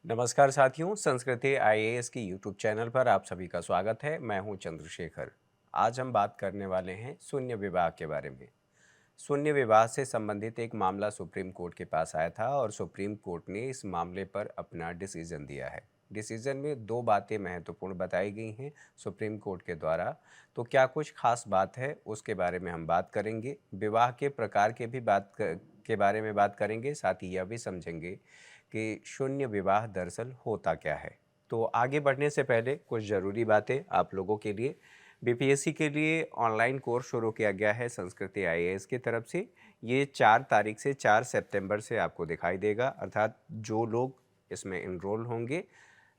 नमस्कार साथियों, संस्कृति आईएएस की यूट्यूब चैनल पर आप सभी का स्वागत है। मैं हूं चंद्रशेखर। आज हम बात करने वाले हैं शून्य विवाह के बारे में। शून्य विवाह से संबंधित एक मामला सुप्रीम कोर्ट के पास आया था और सुप्रीम कोर्ट ने इस मामले पर अपना डिसीजन दिया है। डिसीजन में दो बातें महत्वपूर्ण बताई गई हैं सुप्रीम कोर्ट के द्वारा। तो क्या कुछ खास बात है उसके बारे में हम बात करेंगे। विवाह के प्रकार के बारे में बात करेंगे, साथ ही यह भी समझेंगे कि शून्य विवाह दरअसल होता क्या है। तो आगे बढ़ने से पहले कुछ ज़रूरी बातें आप लोगों के लिए। बीपीएससी के लिए ऑनलाइन कोर्स शुरू किया गया है संस्कृति आईएएस की तरफ से। ये 4 तारीख से 4 सितंबर से आपको दिखाई देगा, अर्थात जो लोग इसमें इनरोल होंगे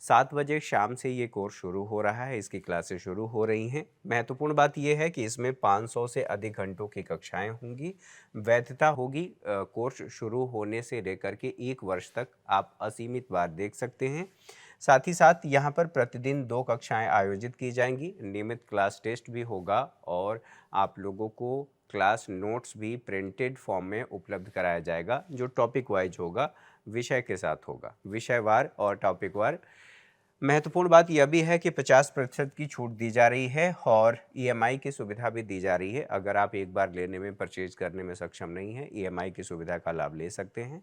7 बजे शाम से ये कोर्स शुरू हो रहा है। इसकी क्लासेस शुरू हो रही हैं। महत्वपूर्ण बात यह है कि इसमें 500 से अधिक घंटों की कक्षाएं होंगी। वैधता होगी कोर्स शुरू होने से लेकर के 1 वर्ष तक आप असीमित बार देख सकते हैं। साथ ही साथ यहाँ पर प्रतिदिन 2 कक्षाएं आयोजित की जाएंगी। नियमित क्लास टेस्ट भी होगा और आप लोगों को क्लास नोट्स भी प्रिंटेड फॉर्म में उपलब्ध कराया जाएगा, जो टॉपिक वाइज होगा, विषय के साथ होगा, विषयवार और टॉपिक वार। महत्वपूर्ण बात यह भी है कि 50% की छूट दी जा रही है और ईएमआई की सुविधा भी दी जा रही है। अगर आप एक बार लेने में, परचेज करने में सक्षम नहीं हैं, ईएमआई की सुविधा का लाभ ले सकते हैं।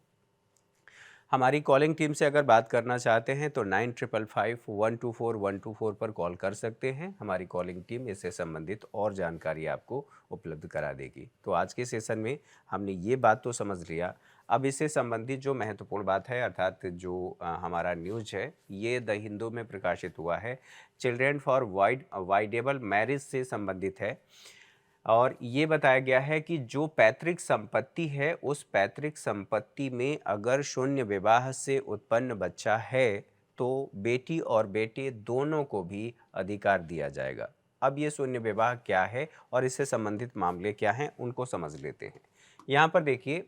हमारी कॉलिंग टीम से अगर बात करना चाहते हैं तो 9555 पर कॉल कर सकते हैं। हमारी कॉलिंग टीम इससे संबंधित और जानकारी आपको उपलब्ध करा देगी। तो आज के सेशन में हमने ये बात तो समझ लिया। अब इससे संबंधित जो महत्वपूर्ण बात है, अर्थात जो हमारा न्यूज है, ये द हिंदू में प्रकाशित हुआ है। चिल्ड्रेन फॉर वाइडेबल मैरिज से संबंधित है और ये बताया गया है कि जो पैतृक संपत्ति है, उस पैतृक संपत्ति में अगर शून्य विवाह से उत्पन्न बच्चा है तो बेटी और बेटे दोनों को भी अधिकार दिया जाएगा। अब ये शून्य विवाह क्या है और इससे संबंधित मामले क्या हैं, उनको समझ लेते हैं। यहाँ पर देखिए,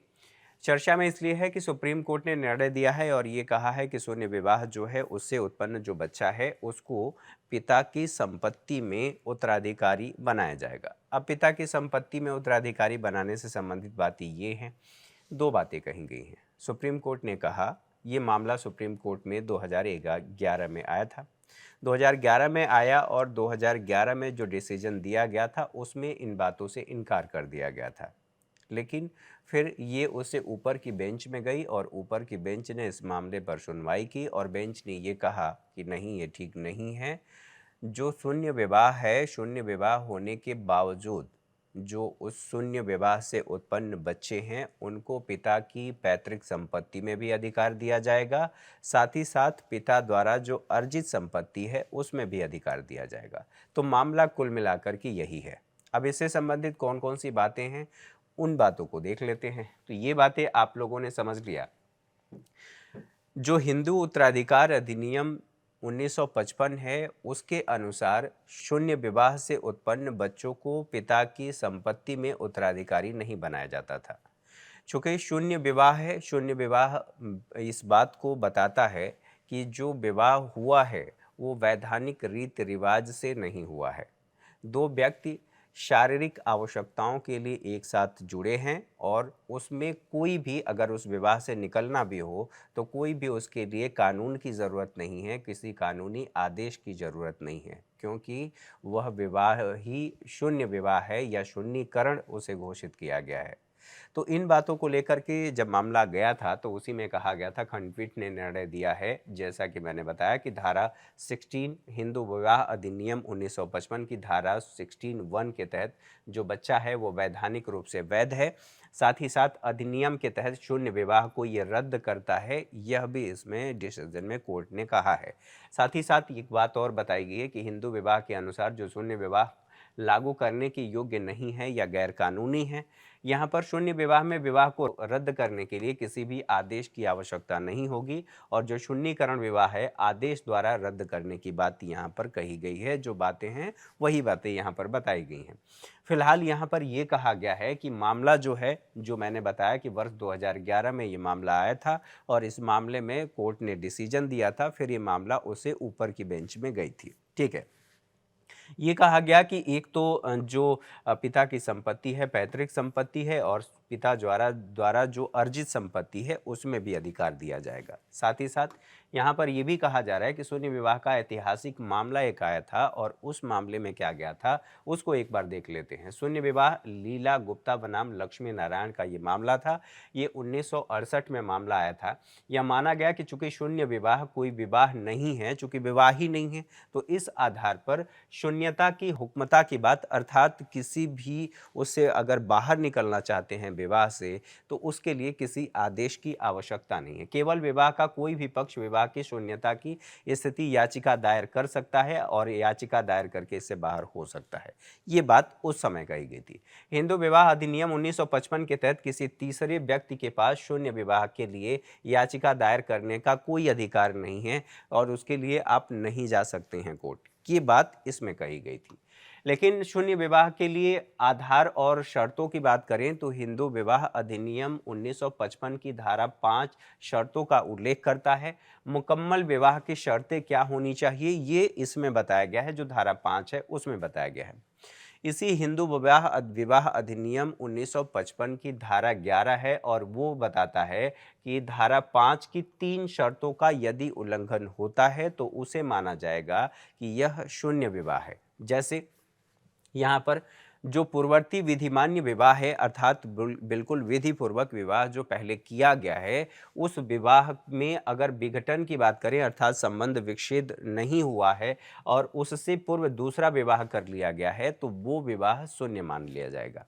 चर्चा में इसलिए है कि सुप्रीम कोर्ट ने निर्णय दिया है और ये कहा है कि शून्य विवाह जो है, उससे उत्पन्न जो बच्चा है उसको पिता की संपत्ति में उत्तराधिकारी बनाया जाएगा। अब पिता की संपत्ति में उत्तराधिकारी बनाने से संबंधित बातें ये हैं, दो बातें कही गई हैं। सुप्रीम कोर्ट ने कहा, ये मामला सुप्रीम कोर्ट में 2011 में आया था। 2011 में आया और 2011 में जो डिसीजन दिया गया था उसमें इन बातों से इनकार कर दिया गया था। लेकिन फिर ये उससे ऊपर की बेंच में गई और ऊपर की बेंच ने इस मामले पर सुनवाई की और बेंच ने ये कहा कि नहीं, ये ठीक नहीं है। जो शून्य विवाह है, शून्य विवाह होने के बावजूद जो उस शून्य विवाह से उत्पन्न बच्चे हैं उनको पिता की पैतृक संपत्ति में भी अधिकार दिया जाएगा। साथ ही साथ पिता द्वारा जो अर्जित संपत्ति है उसमें भी अधिकार दिया जाएगा। तो मामला कुल मिलाकर के यही है। अब इससे संबंधित कौन कौन सी बातें हैं, उन बातों को देख लेते हैं। तो ये बातें आप लोगों ने समझ लिया। जो हिंदू उत्तराधिकार अधिनियम 1955 है, उसके अनुसार शून्य विवाह से उत्पन्न बच्चों को पिता की संपत्ति में उत्तराधिकारी नहीं बनाया जाता था। चूँकि शून्य विवाह है, शून्य विवाह इस बात को बताता है कि जो विवाह हुआ है वो वैधानिक रीति रिवाज से नहीं हुआ है। दो व्यक्ति शारीरिक आवश्यकताओं के लिए एक साथ जुड़े हैं और उसमें कोई भी अगर उस विवाह से निकलना भी हो तो कोई भी उसके लिए कानून की ज़रूरत नहीं है, किसी कानूनी आदेश की ज़रूरत नहीं है, क्योंकि वह विवाह ही शून्य विवाह है या शून्यकरण उसे घोषित किया गया है। तो इन बातों को लेकर के जब मामला गया था तो उसी में कहा गया था, खंडपीठ ने निर्णय दिया है, जैसा कि मैंने बताया कि धारा 16 हिंदू विवाह अधिनियम 1955 की धारा 16(1) के तहत जो बच्चा है वो वैधानिक रूप से वैध है। साथ ही साथ अधिनियम के तहत शून्य विवाह को ये रद्द करता है, यह भी इसमें डिसीजन में कोर्ट ने कहा है। साथ ही साथ एक बात और बताई गई है कि हिंदू विवाह के अनुसार जो शून्य विवाह लागू करने के योग्य नहीं है या गैर कानूनी है, यहाँ पर शून्य विवाह में विवाह को रद्द करने के लिए किसी भी आदेश की आवश्यकता नहीं होगी और जो शून्यकरण विवाह है आदेश द्वारा रद्द करने की बात यहाँ पर कही गई है। जो बातें हैं वही बातें यहाँ पर बताई गई हैं। फिलहाल यहाँ पर ये कहा गया है कि मामला जो है, जो मैंने बताया कि वर्ष 2011 में ये मामला आया था और इस मामले में कोर्ट ने डिसीजन दिया था, फिर ये मामला उसे ऊपर की बेंच में गई थी। ठीक है। ये कहा गया कि एक तो जो पिता की संपत्ति है, पैतृक संपत्ति है, और पिता द्वारा द्वारा जो अर्जित संपत्ति है उसमें भी अधिकार दिया जाएगा। साथ ही साथ यहाँ पर यह भी कहा जा रहा है कि शून्य विवाह का ऐतिहासिक मामला एक आया था, और उस मामले में क्या गया था उसको एक बार देख लेते हैं। शून्य विवाह लीला गुप्ता बनाम लक्ष्मी नारायण का ये मामला था। ये 1968 में मामला आया था। यह माना गया कि चूंकि शून्य विवाह कोई विवाह नहीं है, चूंकि विवाह ही नहीं है, तो इस आधार पर शून्यता की हुक्मता की बात, अर्थात किसी भी उससे अगर बाहर निकलना चाहते हैं विवाह से, तो उसके लिए किसी आदेश की आवश्यकता नहीं है। केवल विवाह का कोई भी पक्ष विवाह की शून्यता की स्थिति याचिका दायर कर सकता है और याचिका दायर करके इससे बाहर हो सकता है। ये बात उस समय कही गई थी। हिंदू विवाह अधिनियम 1955 के तहत किसी तीसरे व्यक्ति के पास शून्य विवाह के लिए याचिका दायर करने का कोई अधिकार नहीं है, और उसके लिए आप नहीं जा सकते हैं कोर्ट। ये बात इसमें कही गई थी। लेकिन शून्य विवाह के लिए आधार और शर्तों की बात करें तो हिंदू विवाह अधिनियम 1955 की धारा 5 शर्तों का उल्लेख करता है। मुकम्मल विवाह की शर्तें क्या होनी चाहिए ये इसमें बताया गया है, जो धारा 5 है उसमें बताया गया है। इसी हिंदू विवाह अधिनियम 1955 की धारा 11 है, और वो बताता है कि धारा 5 की 3 शर्तों का यदि उल्लंघन होता है तो उसे माना जाएगा कि यह शून्य विवाह है। जैसे यहाँ पर जो पूर्ववर्ती विधिमान्य विवाह है, अर्थात बिल्कुल विधि पूर्वक विवाह जो पहले किया गया है, उस विवाह में अगर विघटन की बात करें, अर्थात संबंध विच्छेद नहीं हुआ है और उससे पूर्व दूसरा विवाह कर लिया गया है, तो वो विवाह शून्य मान लिया जाएगा।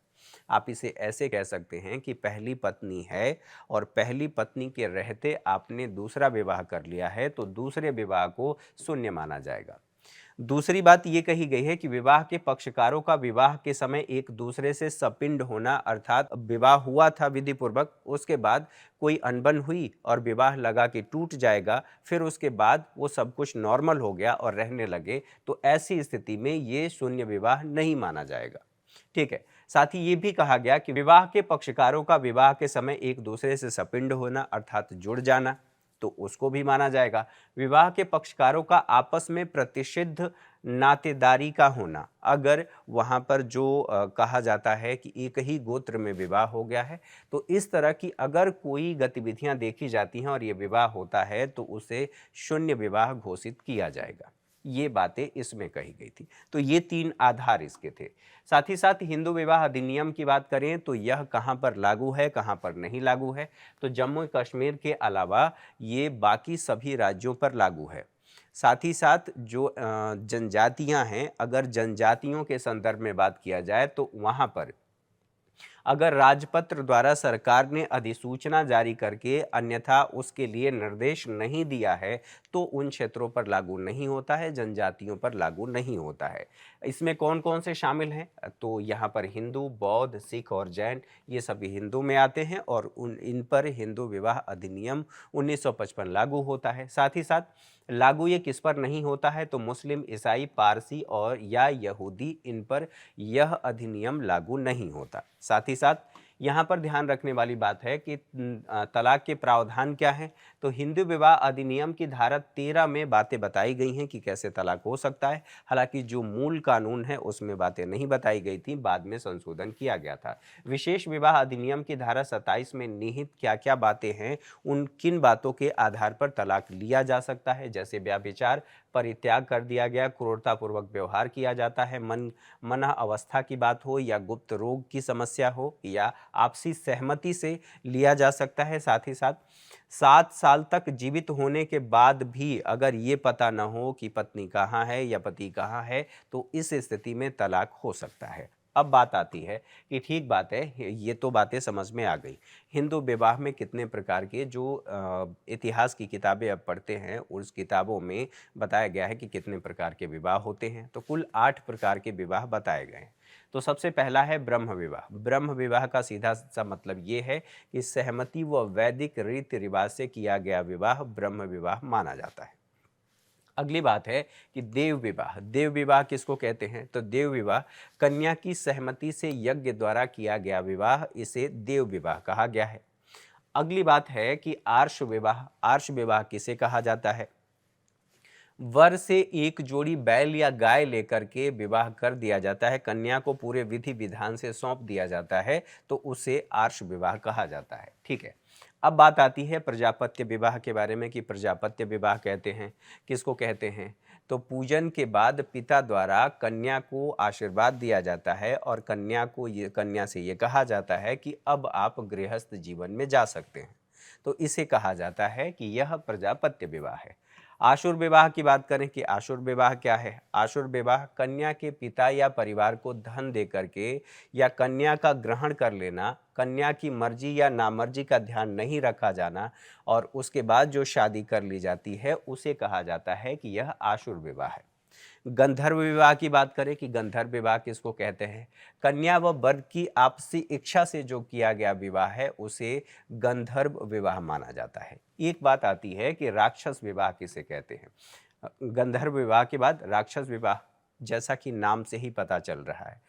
आप इसे ऐसे कह सकते हैं कि पहली पत्नी है और पहली पत्नी के रहते आपने दूसरा विवाह कर लिया है, तो दूसरे विवाह को शून्य माना जाएगा। दूसरी बात ये कही गई है कि विवाह के पक्षकारों का विवाह के समय एक दूसरे से सपिंड होना, अर्थात विवाह हुआ था विधि पूर्वक, उसके बाद कोई अनबन हुई और विवाह लगा कि टूट जाएगा, फिर उसके बाद वो सब कुछ नॉर्मल हो गया और रहने लगे, तो ऐसी स्थिति में ये शून्य विवाह नहीं माना जाएगा। ठीक है। साथ ही ये भी कहा गया कि विवाह के पक्षकारों का विवाह के समय एक दूसरे से सपिंड होना, अर्थात जुड़ जाना, तो उसको भी माना जाएगा। विवाह के पक्षकारों का आपस में प्रतिषिद्ध नातेदारी का होना, अगर वहाँ पर जो कहा जाता है कि एक ही गोत्र में विवाह हो गया है, तो इस तरह की अगर कोई गतिविधियां देखी जाती हैं और ये विवाह होता है, तो उसे शून्य विवाह घोषित किया जाएगा। ये बातें इसमें कही गई थी। तो ये 3 आधार इसके थे। साथ ही साथ हिंदू विवाह अधिनियम की बात करें तो यह कहाँ पर लागू है, कहाँ पर नहीं लागू है, तो जम्मू कश्मीर के अलावा ये बाकी सभी राज्यों पर लागू है। साथ ही साथ जो जनजातियां हैं, अगर जनजातियों के संदर्भ में बात किया जाए तो वहाँ पर अगर राजपत्र द्वारा सरकार ने अधिसूचना जारी करके अन्यथा उसके लिए निर्देश नहीं दिया है, तो उन क्षेत्रों पर लागू नहीं होता है, जनजातियों पर लागू नहीं होता है। इसमें कौन कौन से शामिल हैं, तो यहाँ पर हिंदू, बौद्ध, सिख और जैन, ये सभी हिंदू में आते हैं, और इन पर हिंदू विवाह अधिनियम 1955 लागू होता है। साथ ही साथ लागू ये किस पर नहीं होता है, तो मुस्लिम, ईसाई, पारसी और या यहूदी, इन पर यह अधिनियम लागू नहीं होता। साथ ही साथ यहाँ पर ध्यान रखने वाली बात है कि तलाक के प्रावधान क्या हैं, तो हिंदू विवाह अधिनियम की धारा 13 में बातें बताई गई हैं कि कैसे तलाक हो सकता है। हालांकि जो मूल कानून है उसमें बातें नहीं बताई गई थी, बाद में संशोधन किया गया था। विशेष विवाह अधिनियम की धारा 27 में निहित क्या क्या बातें हैं, उन किन बातों के आधार पर तलाक लिया जा सकता है, जैसे व्यभिचार परित्याग कर दिया गया, क्रूरतापूर्वक व्यवहार किया जाता है, मना अवस्था की बात हो या गुप्त रोग की समस्या हो, या आपसी सहमति से लिया जा सकता है। साथ ही साथ 7 साल तक जीवित होने के बाद भी अगर ये पता न हो कि पत्नी कहाँ है या पति कहाँ है, तो इस स्थिति में तलाक हो सकता है। अब बात आती है कि ठीक बात है, ये तो बातें समझ में आ गई। हिंदू विवाह में कितने प्रकार के, जो इतिहास की किताबें अब पढ़ते हैं उस किताबों में बताया गया है कि कितने प्रकार के विवाह होते हैं, तो कुल 8 प्रकार के विवाह बताए गए हैं। तो सबसे पहला है ब्रह्म विवाह। ब्रह्म विवाह का सीधा सा मतलब ये है कि सहमति व वैदिक रीति रिवाज से किया गया विवाह ब्रह्म विवाह माना जाता है। अगली बात है कि देव विवाह। देव विवाह किसको कहते हैं, तो देव विवाह कन्या की सहमति से यज्ञ द्वारा किया गया विवाह, इसे देव विवाह कहा गया है। अगली बात है कि आर्ष विवाह। आर्ष विवाह किसे कहा जाता है, वर से एक जोड़ी बैल या गाय लेकर के विवाह कर दिया जाता है, कन्या को पूरे विधि विधान से सौंप दिया जाता है, तो उसे आर्ष विवाह कहा जाता है। ठीक है, अब बात आती है प्रजापत्य विवाह के बारे में कि प्रजापत्य विवाह कहते हैं किसको कहते हैं। तो पूजन के बाद पिता द्वारा कन्या को आशीर्वाद दिया जाता है और कन्या से ये कहा जाता है कि अब आप गृहस्थ जीवन में जा सकते हैं, तो इसे कहा जाता है कि यह प्रजापत्य विवाह है। आशुर विवाह की बात करें कि आशुर विवाह क्या है। आशुर विवाह कन्या के पिता या परिवार को धन दे करके या कन्या का ग्रहण कर लेना, कन्या की मर्जी या नामर्जी का ध्यान नहीं रखा जाना और उसके बाद जो शादी कर ली जाती है उसे कहा जाता है कि यह आशुर विवाह है। गंधर्व विवाह की बात करें कि गंधर्व विवाह किसको कहते हैं। कन्या व वर की आपसी इच्छा से जो किया गया विवाह है उसे गंधर्व विवाह माना जाता है। एक बात आती है कि राक्षस विवाह किसे कहते हैं। गंधर्व विवाह के बाद राक्षस विवाह, जैसा कि नाम से ही पता चल रहा है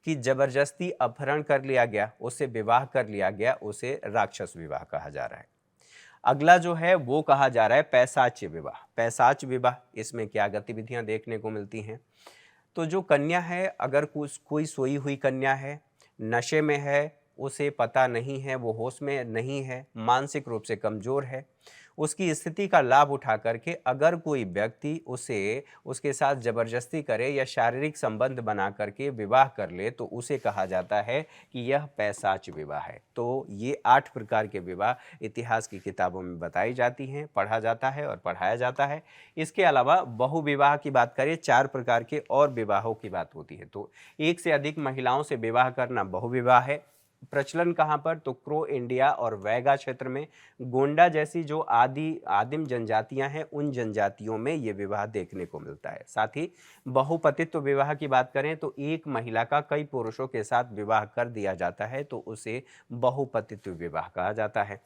कि जबरदस्ती अपहरण कर लिया गया, उससे विवाह कर लिया गया, उसे राक्षस विवाह कहा जा रहा है। अगला जो है वो कहा जा रहा है पैशाच विवाह। पैशाच विवाह, इसमें क्या गतिविधियां देखने को मिलती हैं। तो जो कन्या है, अगर कोई सोई हुई कन्या है, नशे में है, उसे पता नहीं है, वो होश में नहीं है, मानसिक रूप से कमज़ोर है, उसकी स्थिति का लाभ उठा करके अगर कोई व्यक्ति उसे उसके साथ ज़बरदस्ती करे या शारीरिक संबंध बना करके विवाह कर ले तो उसे कहा जाता है कि यह पैशाच विवाह है। तो ये 8 प्रकार के विवाह इतिहास की किताबों में बताई जाती हैं, पढ़ा जाता है और पढ़ाया जाता है। इसके अलावा बहु विवाह की बात करें, 4 प्रकार के और विवाहों की बात होती है। तो एक से अधिक महिलाओं से विवाह करना बहु विवाह है। प्रचलन कहाँ पर, तो क्रो इंडिया और वैगा क्षेत्र में, गोंडा जैसी जो आदिम जनजातियां हैं उन जनजातियों में ये विवाह देखने को मिलता है। साथ ही बहुपतित्व विवाह की बात करें तो एक महिला का कई पुरुषों के साथ विवाह कर दिया जाता है, तो उसे बहुपतित्व विवाह कहा जाता है।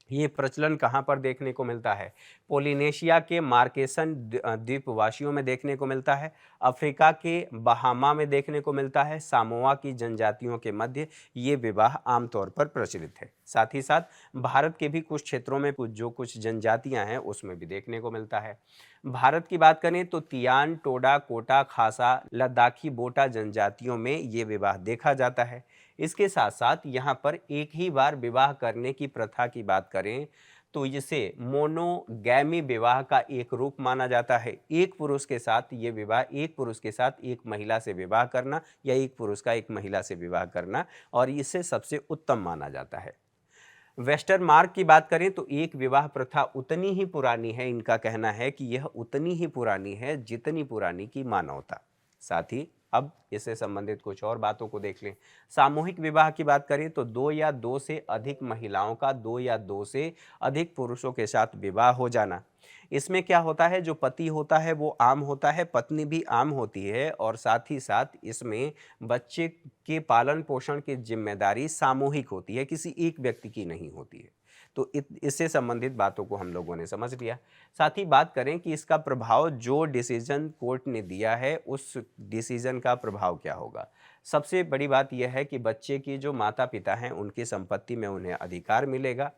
ये प्रचलन कहाँ पर देखने को मिलता है, पोलिनेशिया के मार्केसन द्वीपवासियों में देखने को मिलता है, अफ्रीका के बहामा में देखने को मिलता है, सामोआ की जनजातियों के मध्य ये विवाह आमतौर पर प्रचलित है। साथ ही साथ भारत के भी कुछ क्षेत्रों में कुछ जनजातियां हैं उसमें भी देखने को मिलता है। भारत की बात करें तो तियान, टोडा, कोटा, खासा, लद्दाखी, बोटा जनजातियों में ये विवाह देखा जाता है। इसके साथ साथ यहाँ पर एक ही बार विवाह करने की प्रथा की बात करें तो इसे मोनोगैमी विवाह का एक रूप माना जाता है। एक पुरुष के साथ ये विवाह, एक पुरुष के साथ एक महिला से विवाह करना या एक पुरुष का एक महिला से विवाह करना, और इसे सबसे उत्तम माना जाता है। वेस्टर्न मार्ग की बात करें तो एक विवाह प्रथा उतनी ही पुरानी है, इनका कहना है कि यह उतनी ही पुरानी है जितनी पुरानी की मानवता। साथ ही अब इससे संबंधित कुछ और बातों को देख लें। सामूहिक विवाह की बात करें तो 2 या 2 से अधिक महिलाओं का 2 या 2 से अधिक पुरुषों के साथ विवाह हो जाना। इसमें क्या होता है, जो पति होता है वो आम होता है, पत्नी भी आम होती है और साथ ही साथ इसमें बच्चे के पालन पोषण की जिम्मेदारी सामूहिक होती है, किसी एक व्यक्ति की नहीं होती है। तो इससे संबंधित बातों को हम लोगों ने समझ लिया। साथ ही बात करें कि इसका प्रभाव, जो डिसीजन कोर्ट ने दिया है उस डिसीजन का प्रभाव क्या होगा। सबसे बड़ी बात यह है कि बच्चे की जो माता पिता हैं उनकी संपत्ति में उन्हें अधिकार मिलेगा।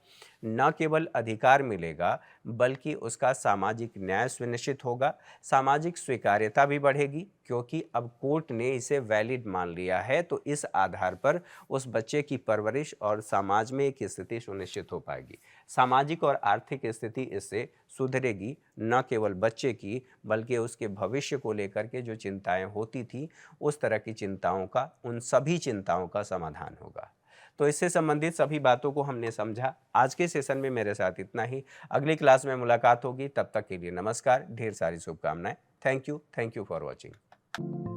न केवल अधिकार मिलेगा बल्कि उसका सामाजिक न्याय सुनिश्चित होगा, सामाजिक स्वीकार्यता भी बढ़ेगी, क्योंकि अब कोर्ट ने इसे वैलिड मान लिया है। तो इस आधार पर उस बच्चे की परवरिश और समाज में एक स्थिति सुनिश्चित हो पाएगी। सामाजिक और आर्थिक स्थिति इससे सुधरेगी, न केवल बच्चे की बल्कि उसके भविष्य को लेकर के जो चिंताएं होती थी उस तरह की चिंताओं का, उन सभी चिंताओं का समाधान होगा। तो इससे संबंधित सभी बातों को हमने समझा। आज के सेशन में मेरे साथ इतना ही। अगली क्लास में मुलाकात होगी, तब तक के लिए नमस्कार, ढेर सारी शुभकामनाएं। Thank you for watching.